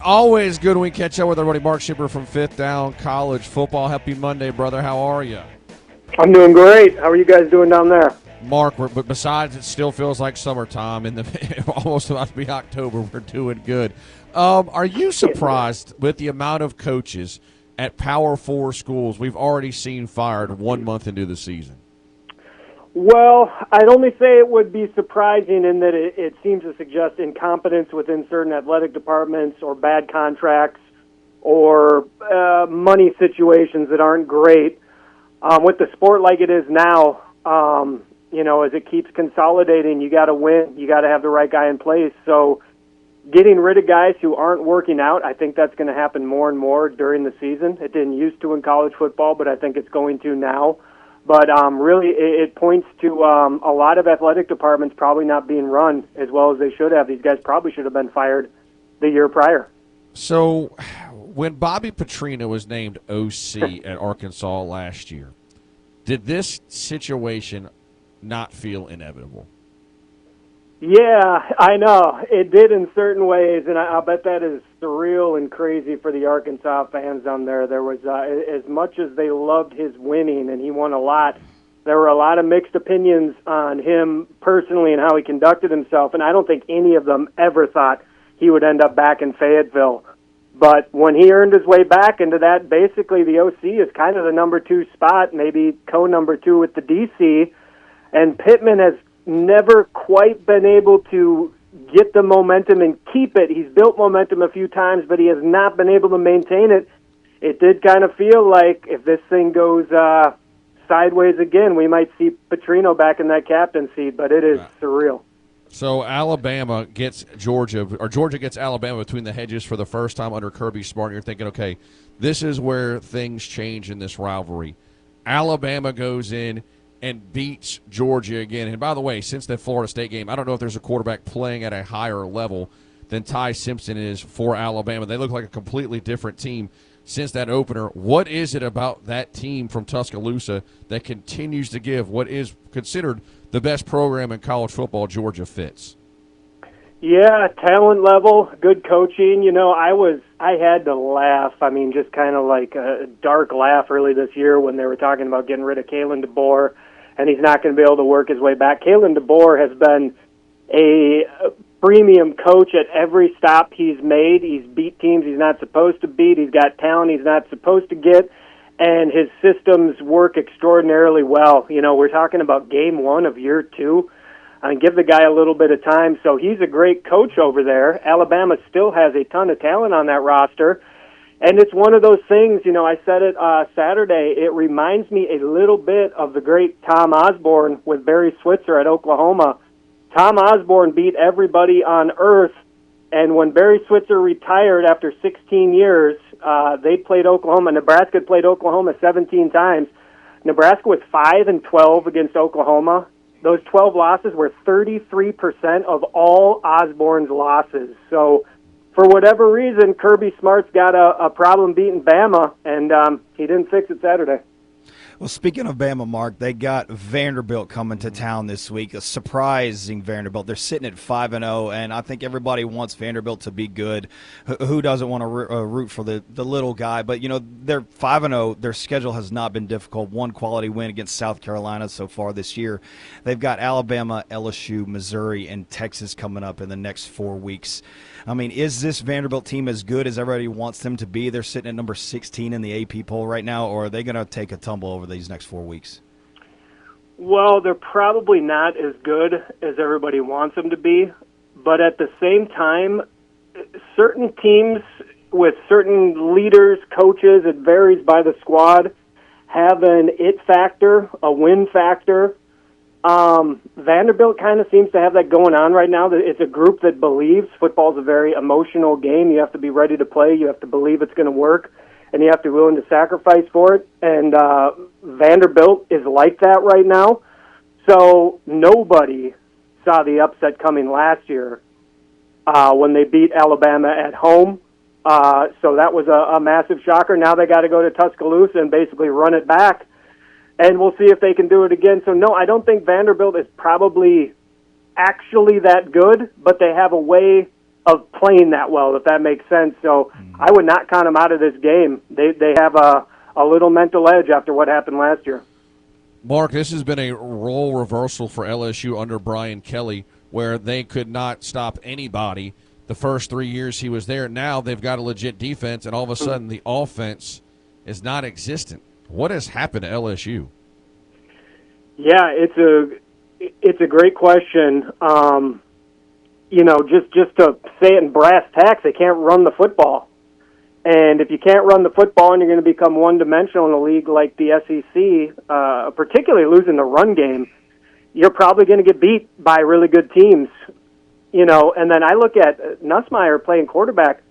Always good when we catch up with everybody. Mark Schipper from Fifth Down College Football. Happy Monday, brother. How are you? I'm doing great. How are you guys doing down there? Mark, but besides it still feels like summertime and almost about to be October, we're doing good. Are you surprised with the amount of coaches at Power 4 schools we've already seen fired 1 month into the season? Well, I'd only say it would be surprising in that it seems to suggest incompetence within certain athletic departments or bad contracts or money situations that aren't great. With the sport like it is now, as it keeps consolidating, you got to win. You got to have the right guy in place. So getting rid of guys who aren't working out, I think that's going to happen more and more during the season. It didn't used to in college football, but I think it's going to now. But really, it points to a lot of athletic departments probably not being run as well as they should have. These guys probably should have been fired the year prior. So when Bobby Petrino was named OC at Arkansas last year, did this situation not feel inevitable? Yeah, I know. It did in certain ways, and I'll bet that is surreal and crazy for the Arkansas fans down there. There was, as much as they loved his winning, and he won a lot, there were a lot of mixed opinions on him personally and how he conducted himself, and I don't think any of them ever thought he would end up back in Fayetteville. But when he earned his way back into that, basically the OC is kind of the number 2 spot, maybe co-number 2 with the DC, and Pittman has never quite been able to get the momentum and keep it. He's built momentum a few times, but he has not been able to maintain it. It did kind of feel like if this thing goes sideways again, we might see Petrino back in that captain seat, but it is surreal. So Alabama gets Georgia, or Georgia gets Alabama between the hedges for the first time under Kirby Smart. And you're thinking, okay, this is where things change in this rivalry. Alabama goes in and beats Georgia again. And by the way, since that Florida State game, I don't know if there's a quarterback playing at a higher level than Ty Simpson is for Alabama. They look like a completely different team since that opener. What is it about that team from Tuscaloosa that continues to give what is considered the best program in college football, Georgia fits? Yeah, talent level, good coaching. I had to laugh. I mean, just kind of like a dark laugh early this year when they were talking about getting rid of Kalen DeBoer, and he's not going to be able to work his way back. Kalen DeBoer has been a premium coach at every stop he's made. He's beat teams he's not supposed to beat. He's got talent he's not supposed to get, and his systems work extraordinarily well. We're talking about game 1 of year 2. Give the guy a little bit of time. So he's a great coach over there. Alabama still has a ton of talent on that roster. And it's one of those things, I said it Saturday, it reminds me a little bit of the great Tom Osborne with Barry Switzer at Oklahoma. Tom Osborne beat everybody on earth, and when Barry Switzer retired after 16 years, they played Oklahoma. Nebraska played Oklahoma 17 times. Nebraska was 5-12 against Oklahoma. Those 12 losses were 33% of all Osborne's losses. So for whatever reason, Kirby Smart's got a problem beating Bama, and he didn't fix it Saturday. Well, speaking of Bama, Mark, they got Vanderbilt coming to town this week, a surprising Vanderbilt. They're sitting at 5-0, and I think everybody wants Vanderbilt to be good. Who doesn't want to root for the little guy? But, they're 5-0. Their schedule has not been difficult. One quality win against South Carolina so far this year. They've got Alabama, LSU, Missouri, and Texas coming up in the next 4 weeks. I mean, is this Vanderbilt team as good as everybody wants them to be? They're sitting at number 16 in the AP poll right now, or are they going to take a tumble over these next 4 weeks? Well, they're probably not as good as everybody wants them to be, but at the same time, certain teams with certain leaders, coaches, it varies by the squad, have an it factor, a win factor. Vanderbilt kind of seems to have that going on right now. It's a group that believes football's a very emotional game. You have to be ready to play. You have to believe it's going to work, and you have to be willing to sacrifice for it. And Vanderbilt is like that right now. So nobody saw the upset coming last year when they beat Alabama at home. So that was a massive shocker. Now they got to go to Tuscaloosa and basically run it back. And we'll see if they can do it again. So, no, I don't think Vanderbilt is probably actually that good, but they have a way of playing that well, if that makes sense. So I would not count them out of this game. They have a little mental edge after what happened last year. Mark, this has been a role reversal for LSU under Brian Kelly, where they could not stop anybody the first 3 years he was there. Now they've got a legit defense, and all of a sudden the offense is not existent. What has happened to LSU? Yeah, it's a great question. Just to say it in brass tacks, they can't run the football. And if you can't run the football and you're going to become one-dimensional in a league like the SEC, particularly losing the run game, you're probably going to get beat by really good teams. And then I look at Nussmeier playing quarterback.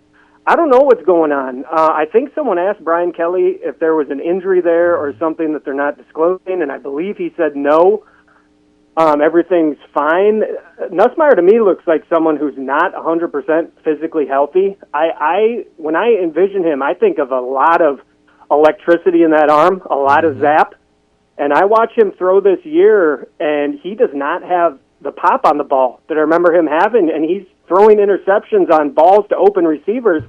I don't know what's going on. I think someone asked Brian Kelly if there was an injury there or something that they're not disclosing, and I believe he said no. Everything's fine. Nussmeier to me looks like someone who's not 100% physically healthy. When I envision him, I think of a lot of electricity in that arm, a lot of zap. And I watch him throw this year, and he does not have the pop on the ball that I remember him having, and he's throwing interceptions on balls to open receivers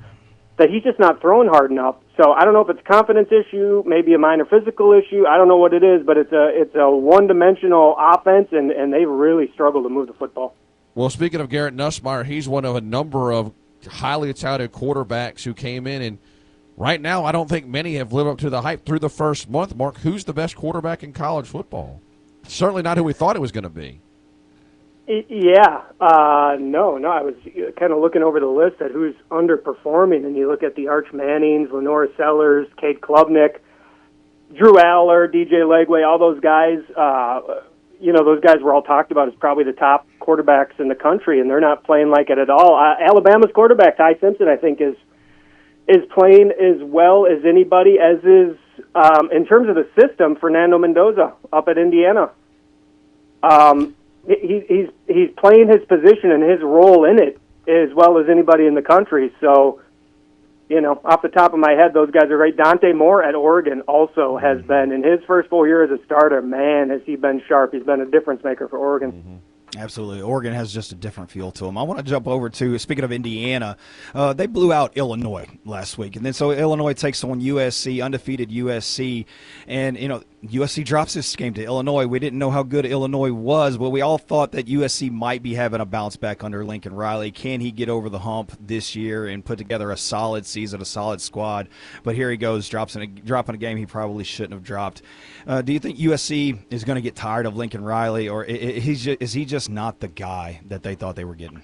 that he's just not throwing hard enough. So I don't know if it's a confidence issue, maybe a minor physical issue. I don't know what it is, but it's a one-dimensional offense, and they really struggle to move the football. Well, speaking of Garrett Nussmeier, he's one of a number of highly touted quarterbacks who came in, and right now I don't think many have lived up to the hype through the first month. Mark, who's the best quarterback in college football? Certainly not who we thought it was going to be. Yeah, no. I was kind of looking over the list at who's underperforming, and you look at the Arch Mannings, Lenore Sellers, Kate Klubnik, Drew Aller, DJ Legway, all those guys. Those guys were all talked about as probably the top quarterbacks in the country, and they're not playing like it at all. Alabama's quarterback, Ty Simpson, I think is playing as well as anybody, as is in terms of the system, Fernando Mendoza up at Indiana. He's playing his position and his role in it as well as anybody in the country. So, off the top of my head, those guys are great. Dante Moore at Oregon also has been, in his first full year as a starter, man, has he been sharp. He's been a difference maker for Oregon. Mm-hmm. Absolutely. Oregon has just a different feel to them. I want to jump over to, speaking of Indiana, they blew out Illinois last week. And then so Illinois takes on USC, undefeated USC. And, USC drops this game to Illinois. We didn't know how good Illinois was, but we all thought that USC might be having a bounce back under Lincoln Riley. Can he get over the hump this year and put together a solid season, a solid squad? But here he goes, dropping a game he probably shouldn't have dropped. Do you think USC is going to get tired of Lincoln Riley, or is he just not the guy that they thought they were getting?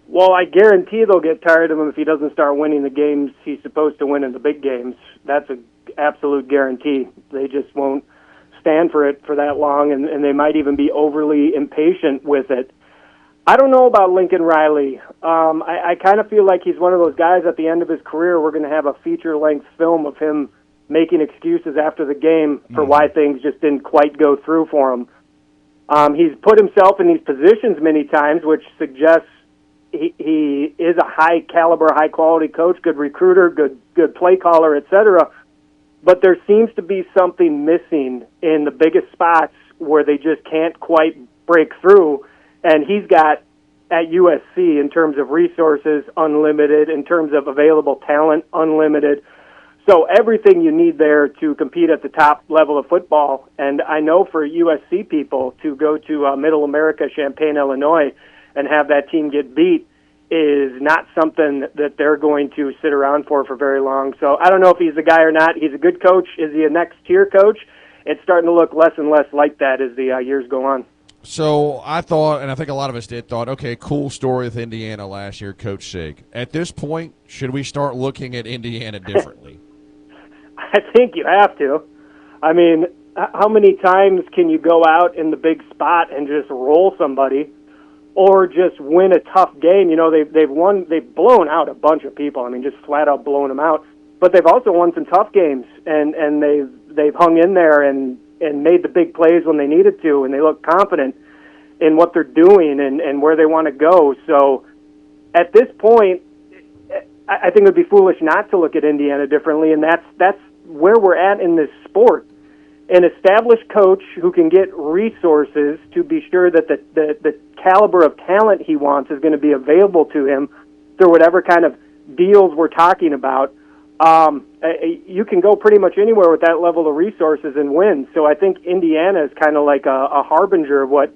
Well, I guarantee they'll get tired of him if he doesn't start winning the games he's supposed to win in the big games. That's an absolute guarantee. They just won't stand for it for that long, and they might even be overly impatient with it. I don't know about Lincoln Riley. I kind of feel like he's one of those guys at the end of his career, we're going to have a feature-length film of him making excuses after the game for why things just didn't quite go through for him. He's put himself in these positions many times, which suggests he is a high-caliber, high-quality coach, good recruiter, good play caller, etc. But there seems to be something missing in the biggest spots where they just can't quite break through. And he's got, at USC, in terms of resources, unlimited, in terms of available talent, unlimited. So everything you need there to compete at the top level of football. And I know for USC people to go to Middle America, Champaign, Illinois, and have that team get beat is not something that they're going to sit around for very long. So I don't know if he's the guy or not. He's a good coach. Is he a next-tier coach? It's starting to look less and less like that as the years go on. So I thought, and I think a lot of us thought, okay, cool story with Indiana last year, Coach Sig. At this point, should we start looking at Indiana differently? I think you have to. I mean, how many times can you go out in the big spot and just roll somebody or just win a tough game? They've blown out a bunch of people. I mean, just flat out blown them out. But they've also won some tough games, and they've hung in there and made the big plays when they needed to, and they look confident in what they're doing and where they want to go. So at this point, I think it would be foolish not to look at Indiana differently, and that's where we're at in this sport. an established coach who can get resources to be sure that the caliber of talent he wants is going to be available to him through whatever kind of deals we're talking about. You can go pretty much anywhere with that level of resources and win. So I think Indiana is kind of like a harbinger of what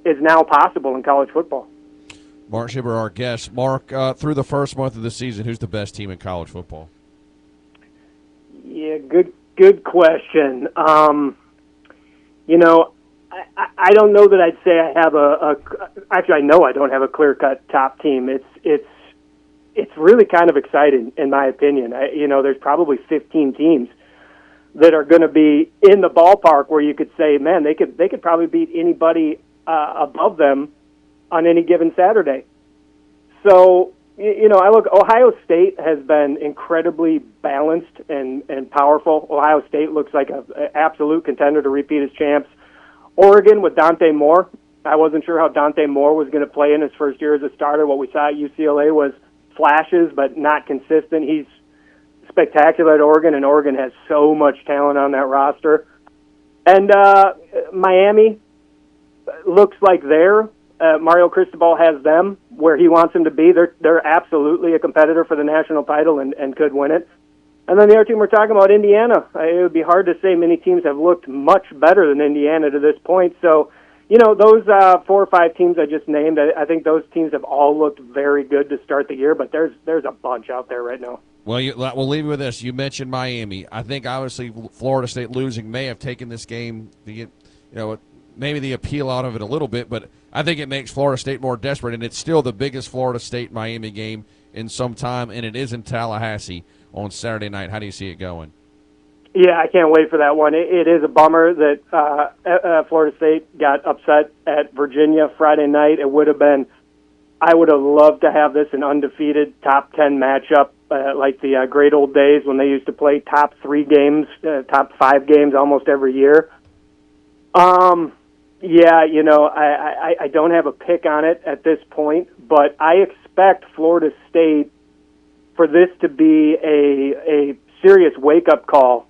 is now possible in college football. Mark Schipper, our guest. Mark, through the first month of the season, who's the best team in college football? Yeah, good question. You know, I don't know that I'd say I have actually, I know I don't have a clear-cut top team. It's really kind of exciting, in my opinion. There's probably 15 teams that are going to be in the ballpark where you could say, man, they could probably beat anybody above them on any given Saturday. So, I look, Ohio State has been incredibly balanced and powerful. Ohio State looks like an absolute contender to repeat as champs. Oregon with Dante Moore. I wasn't sure how Dante Moore was going to play in his first year as a starter. What we saw at UCLA was flashes, but not consistent. He's spectacular at Oregon, and Oregon has so much talent on that roster. And Miami looks like Mario Cristobal has them where he wants them to be. They're absolutely a competitor for the national title and could win it. And then the other team we're talking about, Indiana. It would be hard to say many teams have looked much better than Indiana to this point. So, those 4 or 5 teams I just named, I think those teams have all looked very good to start the year, but there's a bunch out there right now. Well, we'll leave you with this. You mentioned Miami. I think, obviously, Florida State losing may have taken this game to get, maybe the appeal out of it a little bit, but I think it makes Florida State more desperate, and it's still the biggest Florida State-Miami game in some time, and it is in Tallahassee on Saturday night. How do you see it going? Yeah, I can't wait for that one. It is a bummer that Florida State got upset at Virginia Friday night. I would have loved to have this an undefeated top 10 matchup like the great old days when they used to play top 3 games, top 5 games almost every year. Yeah, I don't have a pick on it at this point, but I expect Florida State for this to be a serious wake-up call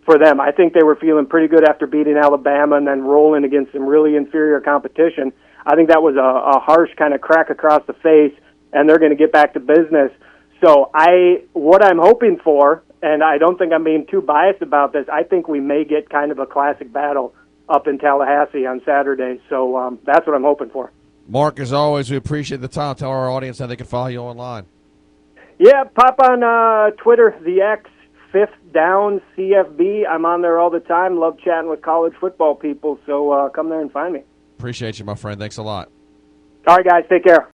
for them. I think they were feeling pretty good after beating Alabama and then rolling against some really inferior competition. I think that was a harsh kind of crack across the face, and they're going to get back to business. So what I'm hoping for, and I don't think I'm being too biased about this, I think we may get kind of a classic battle up in Tallahassee on Saturday. So that's what I'm hoping for. Mark, as always, we appreciate the time. Tell our audience how they can follow you online. Yeah, pop on Twitter, the X, 5th Down CFB. I'm on there all the time. Love chatting with college football people, so come there and find me. Appreciate you, my friend. Thanks a lot. All right, guys, take care.